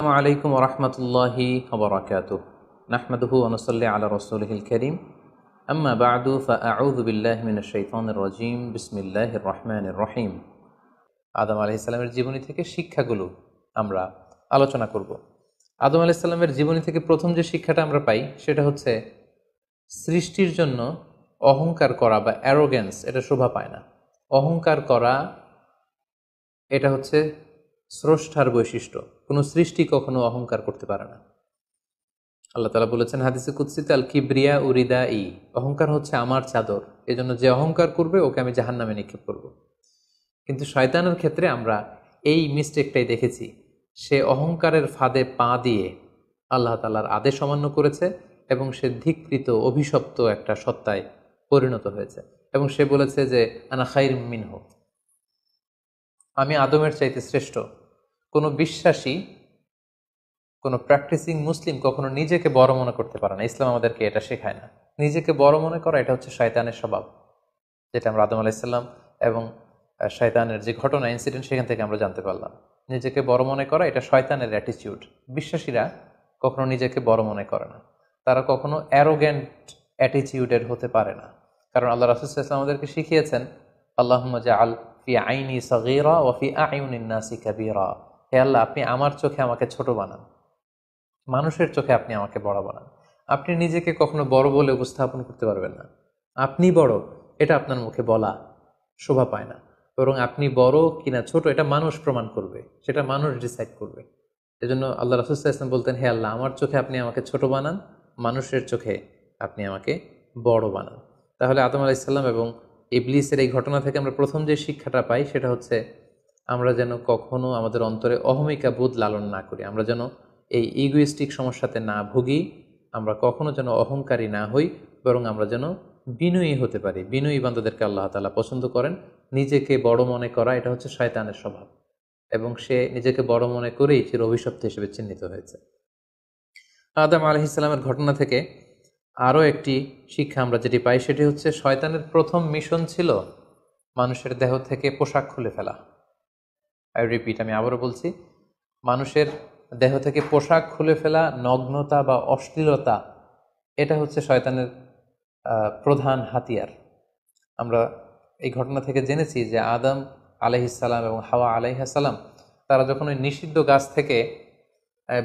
আসসালামু আলাইকুম ওয়া রাহমাতুল্লাহি ওয়া বারাকাতুহু নাহমাদুহু ওয়া নুসাল্লি আলা রাসূলিহিল কারীম আম্মা বা'দু ফাআউযু বিল্লাহি মিনাশ শাইতানির রাজীম বিসমিল্লাহির রহমানির রহিম। আদম আলাইহিস সালামের জীবনী থেকে শিক্ষাগুলো আমরা আলোচনা করব। আদম আলাইহিস সালামের জীবনী থেকে প্রথম যে শিক্ষাটা আমরা পাই সেটা হচ্ছে সৃষ্টির জন্য অহংকার করা বা অ্যারোগ্যান্স এটা শোভা পায় না। অহংকার করা এটা হচ্ছে স্রষ্টার বৈশিষ্ট্য। কোনো সৃষ্টি কখনো অহংকার করতে পারে না। আল্লাহ তাআলা বলেছেন হাদিসে কুদসিতে, আল কিবরিয়া উরিদা ই, অহংকার হচ্ছে আমার চাদর, এজন্য যে অহংকার করবে ওকে আমি জাহান্নামে নিক্ষেপ করব। কিন্তু শয়তানের ক্ষেত্রে আমরা এই মিস্টেকটাই দেখেছি। সে অহংকারের ফাঁদে পা দিয়ে আল্লাহ তাআলার আদেশ অমান্য করেছে এবং সে ধিক্কৃত অভিশপ্ত একটা সত্তায় পরিণত হয়েছে এবং সে বলেছে যে আনা খাইর মিনহু, আমি আদমের চাইতে শ্রেষ্ঠ। কোনো বিশ্বাসী, কোনো প্র্যাকটিসিং মুসলিম কখনো নিজেকে বড় মনে করতে পারে না। ইসলাম আমাদেরকে এটা শেখায় না। নিজেকে বড় মনে করা এটা হচ্ছে শয়তানের স্বভাব, যেটা আমরা আদম আলাইহিস সালাম এবং শয়তানের যে ঘটনা ইনসিডেন্ট সেখান থেকে আমরা জানতে পারলাম। নিজেকে বড় মনে করা এটা শয়তানের অ্যাটিটিউড। বিশ্বাসীরা কখনো নিজেকে বড় মনে করে না, তারা কখনো অ্যারোগ্যান্ট অ্যাটিটিউডের হতে পারে না। কারণ আল্লাহ রাসূল সাল্লাল্লাহু আলাইহি ওয়াসাল্লাম আমাদেরকে শিখিয়েছেন, আল্লাহুম্মা জাআল ফি আইনি সাগীরা ওয়া ফি আ'ইউনিন নাসি কাবীরা, হে আল্লাহ আপনি আমার চোখে আমাকে ছোট বানান, মানুষের চোখে আপনি আমাকে বড় বানান। আপনি নিজেকে কখনো বড় বলে উপস্থাপন করতে পারবেন না। আপনি বড় এটা আপনার মুখে বলা শোভা পায় না, বরং আপনি বড় কিনা ছোট এটা মানুষ প্রমাণ করবে, সেটা মানুষ ডিসাইড করবে। এজন্য আল্লাহ রাসূল সাল্লাল্লাহু আলাইহি ওয়াসাল্লাম বলতেন, হে আল্লাহ আমার চোখে আপনি আমাকে ছোট বানান, মানুষের চোখে আপনি আমাকে বড় বানান। তাহলে আদম আলাইহিস সালাম এবং ইবলিসের এই ঘটনা থেকে আমরা প্রথম যে শিক্ষাটা পাই সেটা হচ্ছে আমরা যেন কখনো আমাদের অন্তরে অহমিকা বোধ লালন না করি, আমরা যেন এই ইগোইস্টিক সমস্যাতে না ভুগি, আমরা কখনো যেন অহংকারী না হই, বরং আমরা যেন বিনয়ী হতে পারি। বিনয়ী বান্দাদেরকে আল্লাহ তাআলা পছন্দ করেন। নিজেকে বড় মনে করা এটা হচ্ছে শয়তানের স্বভাব এবং সে নিজেকে বড় মনে করেই চির অভিশপ্ত হিসেবে চিহ্নিত হয়েছে। আদম আলাইহিস সালামের ঘটনা থেকে আরও একটি শিক্ষা আমরা যেটি পাই সেটি হচ্ছে শয়তানের প্রথম মিশন ছিল মানুষের দেহ থেকে পোশাক খুলে ফেলা। আই রিপিট, আমি আবারও বলছি, মানুষের দেহ থেকে পোশাক খুলে ফেলা, নগ্নতা বা অশ্লীলতা, এটা হচ্ছে শয়তানের প্রধান হাতিয়ার। আমরা এই ঘটনা থেকে জেনেছি যে আদম আলাইহিস সালাম এবং হাওয়া আলাইহিস সালাম তারা যখন ওই নিষিদ্ধ গাছ থেকে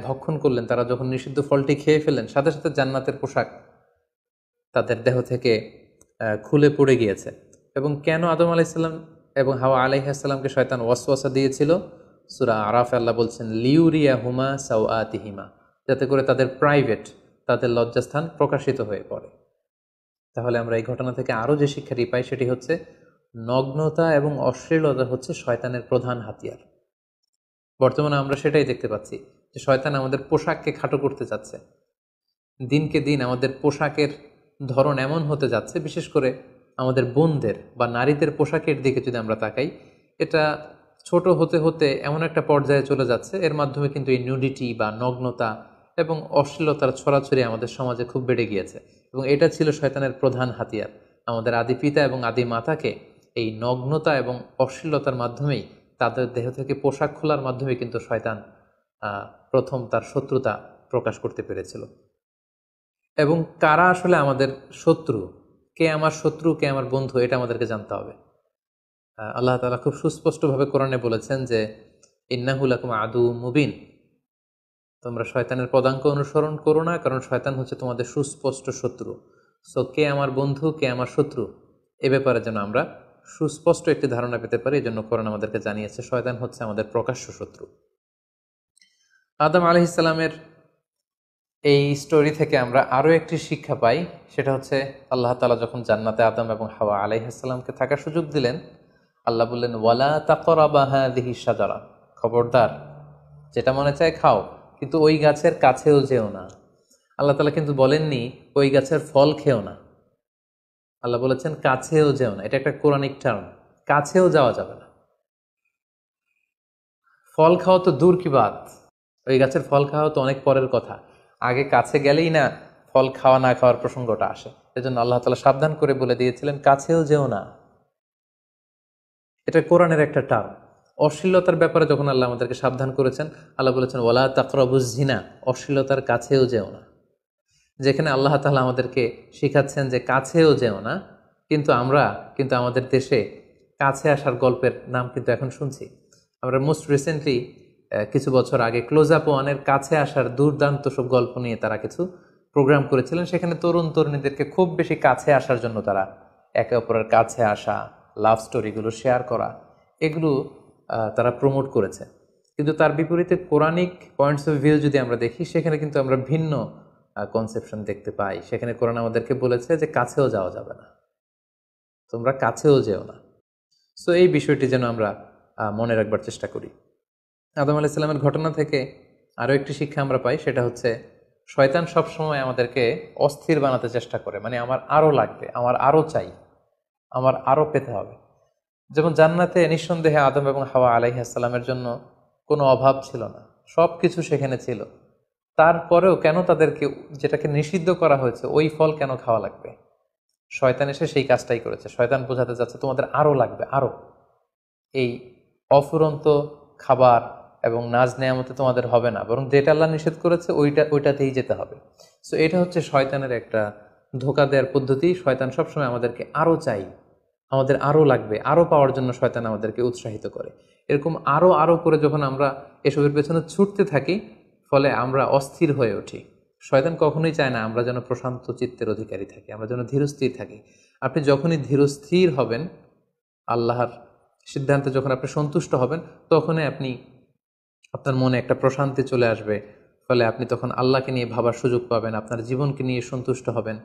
ভক্ষণ করলেন, তারা যখন নিষিদ্ধ ফলটি খেয়ে ফেলেন, সাথে সাথে জান্নাতের পোশাক তাদের দেহ থেকে খুলে পড়ে গিয়েছে। এবং কেন আদম আলাইহিস সালাম এবং হাওয়া আলাইহিস সালামকে শয়তান ওয়াসওয়াসা দিয়েছিল? সূরা আরাফে আল্লাহ বলছেন, লিউরিয়াহুমা সাওআতিহিমা, যাতে করে তাদের প্রাইভেট, তাদের লজ্জাস্থান প্রকাশিত হয়ে পড়ে। তাহলে আমরা এই ঘটনা থেকে আরও যে শিক্ষাটি পাই সেটি হচ্ছে নগ্নতা এবং অশ্লীলতা হচ্ছে শয়তানের প্রধান হাতিয়ার। বর্তমানে আমরা সেটাই দেখতে পাচ্ছি যে শয়তান আমাদের পোশাককে খাটো করতে চাচ্ছে। দিনকে দিন আমাদের পোশাকের ধরন এমন হতে যাচ্ছে, বিশেষ করে আমাদের বোনদের বা নারীদের পোশাকের দিকে যদি আমরা তাকাই, এটা ছোট হতে হতে এমন একটা পর্যায়ে চলে যাচ্ছে, এর মাধ্যমে কিন্তু এই নিউডিটি বা নগ্নতা এবং অশ্লীলতার ছড়াছড়ি আমাদের সমাজে খুব বেড়ে গিয়েছে। এবং এটা ছিল শয়তানের প্রধান হাতিয়ার। আমাদের আদি পিতা এবং আদি মাতাকে এই নগ্নতা এবং অশ্লীলতার মাধ্যমেই, তাদের দেহ থেকে পোশাক খোলার মাধ্যমে কিন্তু শয়তান প্রথম তার শত্রুতা প্রকাশ করতে পেরেছিল। এবং কারা আসলে আমাদের শত্রু, কে আমার শত্রু কে আমার বন্ধু, এটা আমাদেরকে জানতে হবে। আল্লাহ তাআলা খুব সুস্পষ্টভাবে কোরআনে বলেছেন যে ইন্নাহু লাকুম আদু মুবিন, তোমরা শয়তানের পদাঙ্ক অনুসরণ করো না, কারণ শয়তান হচ্ছে তোমাদের সুস্পষ্ট শত্রু। সো কে আমার বন্ধু কে আমার শত্রু, এ ব্যাপারে যেন আমরা সুস্পষ্ট একটি ধারণা পেতে পারি, এই জন্য কোরআন আমাদেরকে জানিয়েছে শয়তান হচ্ছে আমাদের প্রকাশ্য শত্রু। আদম আলাইহিস সালামের এই স্টোরি থেকে আমরা আরও একটি শিক্ষা পাই, সেটা হচ্ছে আল্লাহ তাআলা যখন জান্নাতে আদম এবং হাওয়া আলাইহিস সালামকে থাকার সুযোগ দিলেন, আল্লাহ বললেন ওয়ালা তাকরাবা হাযিহি শাজারা, খবরদার যেটা মনে চায় খাও, কিন্তু ওই গাছের কাছেও যেও না। আল্লাহ তাআলা কিন্তু বলেননি ওই গাছের ফল খেও না, আল্লাহ বলেছেন কাছেও যেও না। এটা একটা কোরআনিক টার্ম, কাছেও যাওয়া যাবে না। ফল খাওয়া তো দূর কি বাত, ওই গাছের ফল খাওয়া তো অনেক পরের কথা, আগে কাছে গেলেই না ফল খাওয়া না খাওয়ার প্রসঙ্গটা আসে। এজন্য আল্লাহ তাআলা সাবধান করে বলে দিয়েছিলেন কাছেও যেও না। এটা কোরআনের একটা টার্ম। অশ্লীলতার ব্যাপারে যখন আল্লাহ আমাদেরকে সাবধান করেছেন, আল্লাহ বলেছেন ওয়ালা তাকরাবুজ জিনা, অশ্লীলতার কাছেও যেও না। যেখানে আল্লাহ তাআলা আমাদেরকে শিখাচ্ছেন যে কাছেও যেও না, আমরা আমাদের দেশে কাছে আসার গল্পের নাম কিন্তু এখন শুনছি। আমরা মোস্ট রিসেন্টলি কিছু বছর আগে ক্লোজ আপ ওয়ানের কাছে আসার দুর্দান্ত সব গল্প নিয়ে তারা কিছু প্রোগ্রাম করেছিলেন। সেখানে তরুণ তরুণীদেরকে খুব বেশি কাছে আসার জন্য তারা একে অপরের কাছে আসা, লাভ স্টোরিগুলো শেয়ার করা, এগুলো তারা প্রমোট করেছে। কিন্তু তার বিপরীতে কোরআনিক পয়েন্টস অফ ভিউ যদি আমরা দেখি, সেখানে কিন্তু আমরা ভিন্ন কনসেপশন দেখতে পাই। সেখানে কোরআন আমাদেরকে বলেছে যে কাছেও যাওয়া যাবে না, তোমরা কাছেও যেও না। সো এই বিষয়টি যেন আমরা মনে রাখবার চেষ্টা করি। আদম আলাইহিস সালামের ঘটনা থেকে আরও একটি শিক্ষা আমরা পাই, সেটা হচ্ছে শয়তান সবসময় আমাদেরকে অস্থির বানাতে চেষ্টা করে। মানে আমার আরও লাগবে, আমার আরও চাই, আমার আরও পেতে হবে। যেমন জান্নাতে নিঃসন্দেহে আদম এবং হাওয়া আলাইহিস সালামের জন্য কোনো অভাব ছিল না, সব কিছু সেখানে ছিল। তারপরেও কেন তাদেরকে যেটাকে নিষিদ্ধ করা হয়েছে ওই ফল কেন খাওয়া লাগবে? শয়তান এসে সেই কাজটাই করেছে। শয়তান বোঝাতে চাচ্ছে তোমাদের আরও লাগবে, আরও। এই অফুরন্ত খাবার এবং নাজ নেয়ামতে তোমাদের হবে না, বরং যেটা আল্লাহ নিষেধ করেছে ওইটাতেই যেতে হবে। সো এটা হচ্ছে শয়তানের একটা ধোঁকা দেওয়ার পদ্ধতি। শয়তান সবসময় আমাদেরকে আরও চাই, আমাদের আরও লাগবে, আরও পাওয়ার জন্য শয়তান আমাদেরকে উৎসাহিত করে। এরকম আরও আরও করে যখন আমরা এসবের পেছনে ছুটতে থাকি, ফলে আমরা অস্থির হয়ে উঠি। শয়তান কখনোই চায় না আমরা যেন প্রশান্ত চিত্তের অধিকারী থাকি, আমরা যেন ধীরস্থির থাকি। আপনি যখনই ধীরস্থির হবেন, আল্লাহর সিদ্ধান্তে যখন আপনি সন্তুষ্ট হবেন, তখনই আপনার মনে একটা প্রশান্তি চলে আসবে। ফলে আপনি তখন আল্লাহকে নিয়ে ভাবার সুযোগ পাবেন, আপনার জীবনকে নিয়ে সন্তুষ্ট হবেন।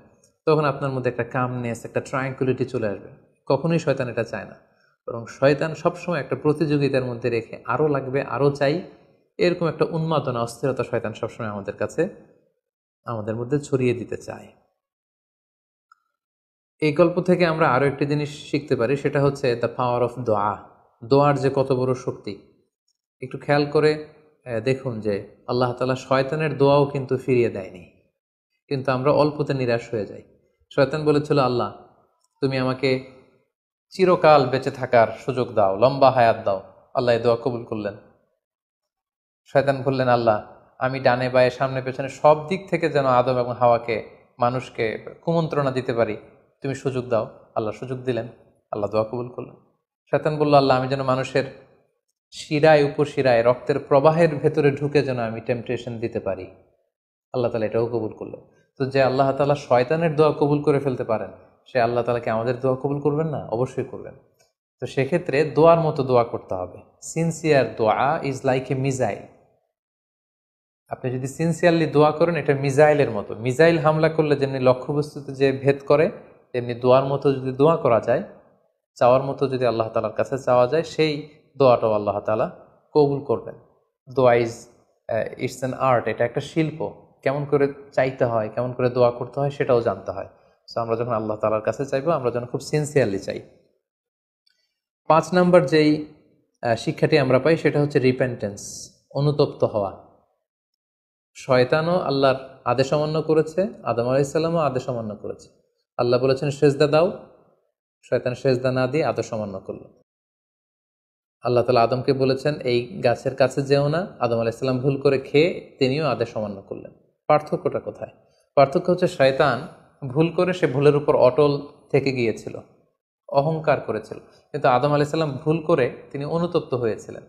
তখন আপনার মধ্যে একটা কামনেস, একটা ট্রাঙ্কুলিটি চলে আসবে। কখনোই শয়তান এটা চায় না, বরং শয়তান সবসময় একটা প্রতিযোগিতার মধ্যে রেখে আরও লাগবে, আরও চাই, এরকম একটা উন্মাদনা, অস্থিরতা শয়তান সবসময় আমাদের মধ্যে ছড়িয়ে দিতে চায়। এই গল্প থেকে আমরা আরও একটি জিনিস শিখতে পারি, সেটা হচ্ছে দ্য পাওয়ার অফ দোয়া। দোয়ার যে কত বড় শক্তি। একটু খেয়াল করে দেখুন যে আল্লাহ তাআলা শয়তানের দোয়াও কিন্তু ফিরিয়ে দেয়নি, কিন্তু আমরা অল্পতে নিরাশ হয়ে যাই। শয়তান বলেছিল, আল্লাহ তুমি আমাকে চিরকাল বেঁচে থাকার সুযোগ দাও, লম্বা হায়াত দাও। আল্লাহ এই দোয়া কবুল করলেন। শয়তান বললেন, আল্লাহ আমি ডানে বায়ে সামনে পেছনে সব দিক থেকে যেন আদম এবং হাওয়াকে, মানুষকে কুমন্ত্রণা দিতে পারি, তুমি সুযোগ দাও। আল্লাহ সুযোগ দিলেন, আল্লাহ দোয়া কবুল করলেন। শয়তান বলল, আল্লাহ আমি যেন মানুষের শিরায় উপশিরায় রক্তের প্রবাহের ভেতরে ঢুকে যেন আমি টেম্পটেশন দিতে পারি। আল্লাহ তাআলা এটাও কবুল করলেন। তো যে আল্লাহ তাআলা শয়তানের দোয়া কবুল করে ফেলতে পারেন, সে আল্লাহ তাআলাকে আমাদের দোয়া কবুল করবেন না? অবশ্যই করবেন। তো সেক্ষেত্রে দোয়ার মতো দোয়া করতে হবে। সিনসিয়ার দোয়া ইজ লাইক এ মিজাইল। আপনি যদি সিনসিয়ারলি দোয়া করেন, এটা মিজাইলের মতো। মিজাইল হামলা করলে যেমনি লক্ষ্যবস্তুতে যে ভেদ করে, তেমনি দোয়ার মতো যদি দোয়া করা যায়, চাওয়ার মতো যদি আল্লাহ তাআলার কাছে চাওয়া যায়, সেই দোয়াটাও আল্লাহ তাআলা কবুল করবেন। দোয়া ইটস অ্যান আর্ট, এটা একটা শিল্প। কেমন করে চাইতে হয়, কেমন করে দোয়া করতে হয়, সেটাও জানতে হয়। সো আমরা যখন আল্লাহ তাআলার কাছে চাইবো, আমরা যেন খুব সিনসিয়ারলি চাই। 5 নম্বর যেই শিক্ষাটি আমরা পাই, সেটা হচ্ছে রিপেন্টেন্স, অনুতপ্ত হওয়া। শয়তানও আল্লাহর আদেশ অমান্য করেছে, আদম আলাইহিস সালামও আদেশ অমান্য করেছে। আল্লাহ বলেছেন সেজদা দাও, শয়তান সেজদা না দিয়ে আদেশ অমান্য করলো। আল্লাহ তাআলা আদমকে বলেছেন এই গাছের কাছে যেও না, আদম আলাইহিস সালাম ভুল করে খেয়ে তিনিও আদেশ অমান্য করলেন। পার্থক্যটা কোথায়? পার্থক্য হচ্ছে শয়তান ভুল করে সে ভুলের উপর অটল থেকে গিয়েছিল, অহংকার করেছিল। কিন্তু আদম আলাইহিস সালাম ভুল করে তিনি অনুতপ্ত হয়েছিলেন।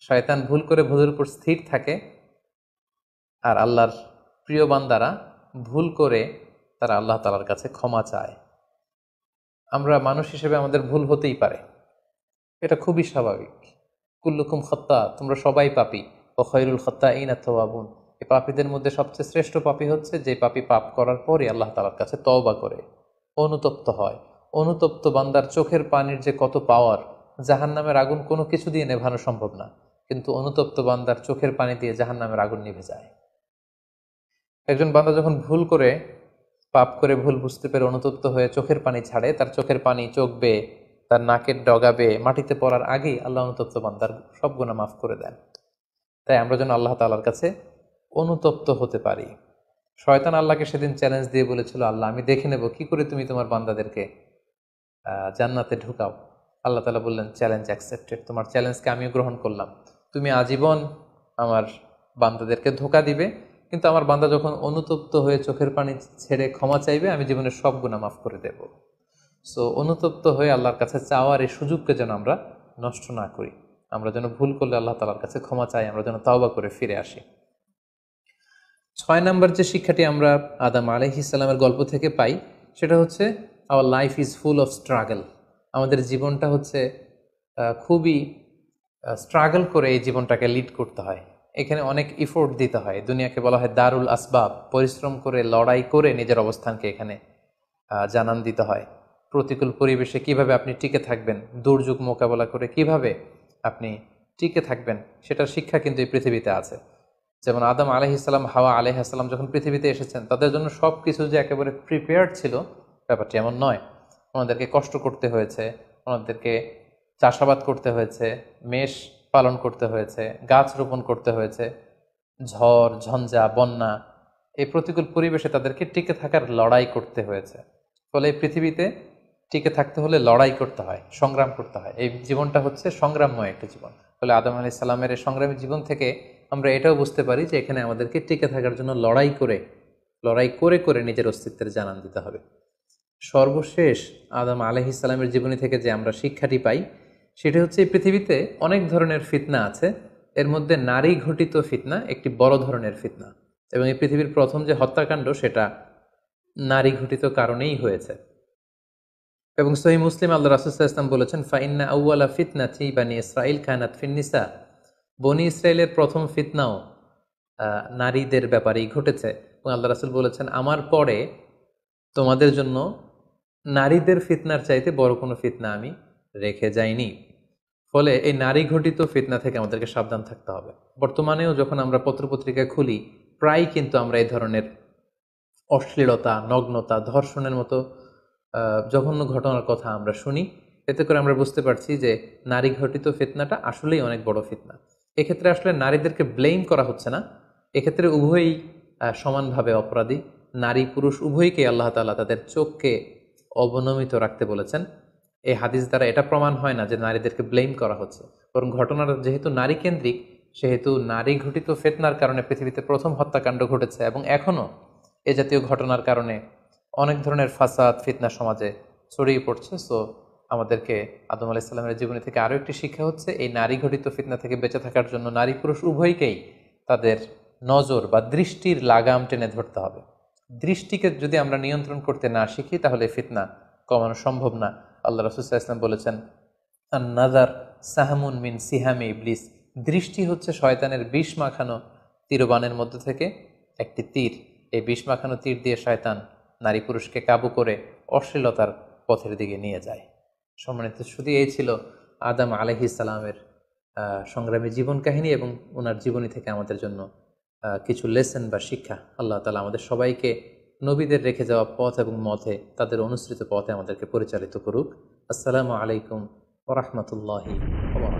শয়তান ভুল করে ভুলের উপর স্থির থাকে, আর আল্লাহর প্রিয় বান্দারা ভুল করে তারা আল্লাহ তাআলার কাছে ক্ষমা চায়। আমরা মানুষ হিসেবে আমাদের ভুল হতেই পারে, এটা খুবই স্বাভাবিক। কুল্লুকুম খাত্তা, তোমরা সবাই পাপী। ও খৈরুল খাত্তাইনা তাওয়াবুন, এই পাপীদের মধ্যে সবচেয়ে শ্রেষ্ঠ পাপী হচ্ছে যে পাপী পাপ করার পরই আল্লাহ তাআলার কাছে তওবা করে, অনুতপ্ত হয়। অনুতপ্ত বান্দার চোখের পানির যে কত পাওয়ার, জাহান্নামের আগুন কোনো কিছু দিয়ে নেভানো সম্ভব না, কিন্তু অনুতপ্ত বান্দার চোখের পানি দিয়ে জাহান্নামের আগুন নিভে যায়। একজন বান্দা যখন ভুল করে, পাপ করে, ভুল বুঝতে পেরে অনুতপ্ত হয়ে চোখের পানি ছাড়ে, তার চোখের পানি চোখ বেয়ে, তার নাকের ডগা বেয়ে মাটিতে পড়ার আগেই আল্লাহ অনুতপ্ত বান্দার সব গুনাহ মাফ করে দেন। তাই আমরা যেন আল্লাহ তাআলার কাছে অনুতপ্ত হতে পারি। শয়তান আল্লাহকে সেদিন চ্যালেঞ্জ দিয়ে বলেছিল, আল্লাহ আমি দেখে নেব কি করে তুমি তোমার বান্দাদেরকে জান্নাতে ঢুকাও। আল্লাহ তাআলা বললেন, চ্যালেঞ্জ অ্যাকসেপ্টেড, তোমার চ্যালেঞ্জকে আমিও গ্রহণ করলাম। তুমি আজীবন আমার বান্দাদেরকে ধোঁকা দিবে, কিন্তু আমার বান্দা যখন অনুতপ্ত হয়ে চোখের পানি ছেড়ে ক্ষমা চাইবে, আমি জীবনের সব গুনাহ মাফ করে দেব। সো অনুতপ্ত হয়ে আল্লাহর কাছে চাওয়ার এই সুযোগকে যেন আমরা নষ্ট না করি। আমরা যেন ভুল করলে আল্লাহ তাআলার কাছে ক্ষমা চাই, আমরা যেন তাওবা করে ফিরে আসি। 6 নম্বর যে শিক্ষাটি আমরা আদম আলাইহিস সালামের গল্প থেকে পাই, সেটা হচ্ছে our life is full of struggle. আমাদের জীবনটা হচ্ছে খুবই স্ট্রাগল করে এই জীবনটাকে লিড করতে হয়। এখানে অনেক ইফোর্ট দিতে হয়। দুনিয়াকে বলা হয় দারুল আসবাব, পরিশ্রম করে লড়াই করে নিজের অবস্থানকে এখানে জানান দিতে হয়। প্রতিকূল পরিবেশে কিভাবে আপনি টিকে থাকবেন, দুর্যোগ মোকাবেলা করে কিভাবে আপনি টিকে থাকবেন, সেটার শিক্ষা কিন্তু এই পৃথিবীতে আছে। যেমন আদম আলাইহিসসালাম, হাওয়া আলাইহিসসালাম যখন পৃথিবীতে এসেছেন, তাদের জন্য সব কিছু যে একেবারে প্রিপেয়ার্ড ছিল, ব্যাপারটি এমন নয়। ওনাদেরকে কষ্ট করতে হয়েছে, ওনাদেরকে চাষাবাদ করতে হয়েছে, মেষ পালন করতে হয়েছে, গাছ রোপণ করতে হয়েছে, ঝড় ঝঞ্ঝা বন্যা, এই প্রতিকূল পরিবেশে তাদেরকে টিকে থাকার লড়াই করতে হয়েছে। ফলে এই পৃথিবীতে টিকে থাকতে হলে লড়াই করতে হয়, সংগ্রাম করতে হয়। এই জীবনটা হচ্ছে সংগ্রামময় একটা জীবন। ফলে আদম আলাইহিস সালামের এই সংগ্রামী জীবন থেকে আমরা এটাও বুঝতে পারি যে এখানে আমাদেরকে টিকে থাকার জন্য লড়াই করে করে নিজের অস্তিত্বের জানান দিতে হবে। সর্বশেষ আদম আলাইহিস সালামের জীবনী থেকে যে আমরা শিক্ষাটি পাই, সেটি হচ্ছে এই পৃথিবীতে অনেক ধরনের ফিতনা আছে, এর মধ্যে নারী ঘটিত ফিতনা একটি বড় ধরনের ফিতনা, এবং এই পৃথিবীর প্রথম যে হত্যাকাণ্ড সেটা নারী ঘটিত কারণেই হয়েছে। এবং সহিহ মুসলিম আল্লাহ রাসূল সাল্লাল্লাহু আলাইহি ওয়াসাল্লাম বলেছেন, ফাইন্না আউওয়ালা ফিতনাতি বানি ইসরাঈল কানাত ফিন্নিসা, বনি ইসরায়েলের প্রথম ফিতনাও নারীদের ব্যাপারেই ঘটেছে। এবং আল্লাহ রাসূল বলেছেন, আমার পরে তোমাদের জন্য নারীদের ফিতনার চাইতে বড় কোনো ফিতনা আমি রেখে যাইনি। ফলে এই নারী ঘটিত ফিতনা থেকে আমাদেরকে সাবধান থাকতে হবে। বর্তমানেও যখন আমরা পত্রপত্রিকা খুলি, প্রায় কিন্তু আমরা এই ধরনের অশ্লীলতা, নগ্নতা, ধর্ষণের মতো জঘন্য ঘটনার কথা আমরা শুনি। এতে করে আমরা বুঝতে পারছি যে নারী ঘটিত ফিতনাটা আসলেই অনেক বড় ফিতনা। এক্ষেত্রে আসলে নারীদেরকে ব্লেম করা হচ্ছে না, এক্ষেত্রে উভয়ই সমানভাবে অপরাধী। নারী পুরুষ উভয়কে আল্লাহ তাআলা তাদের চোখকে অবনমিত রাখতে বলেছেন। এই হাদিস দ্বারা এটা প্রমাণ হয় না যে নারীদেরকে ব্লেম করা হচ্ছে, বরং ঘটনাটা যেহেতু নারী কেন্দ্রিক, সেহেতু নারী ঘটিত ফিতনার কারণে পৃথিবীতে প্রথম হত্যাকাণ্ড ঘটেছে, এবং এখনও এ জাতীয় ঘটনার কারণে অনেক ধরনের ফাসাদ ফিতনা সমাজে ছড়িয়ে পড়ছে। সো আমাদেরকে আদম আলাইহিস সালামের জীবনী থেকে আরও একটি শিক্ষা হচ্ছে, এই নারী ঘটিত ফিতনা থেকে বেঁচে থাকার জন্য নারী পুরুষ উভয়কেই তাদের নজর বা দৃষ্টির লাগাম টেনে ধরতে হবে। দৃষ্টিকে যদি আমরা নিয়ন্ত্রণ করতে না শিখি, তাহলে ফিতনা কমানো সম্ভব না। আল্লাহ রাসূল সাল্লাল্লাহু আলাইহি ওয়াসাল্লাম বলেছেন, আন-নাযার সাহমুন মিন সিহামি ইবলিস, দৃষ্টি হচ্ছে শয়তানের বিষ মাখানো তীরবানের মধ্যে থেকে একটি তীর। এই বিষ মাখানো তীর দিয়ে শয়তান নারী পুরুষকে কাবু করে অশ্লীলতার পথের দিকে নিয়ে যায়। সম্মানিত শুধু এই ছিল আদম আলাইহিস সালামের সংগ্রামী জীবন কাহিনী, এবং ওনার জীবনী থেকে আমাদের জন্য কিছু লেসন বা শিক্ষা। আল্লাহ তাআলা আমাদের সবাইকে নবীদের রেখে যাওয়া পথ এবং মতে, তাদের অনুসৃত পথে আমাদেরকে পরিচালিত করুক। আসসালামু আলাইকুম ওয়া রাহমাতুল্লাহি ওয়া বারাকাতুহু।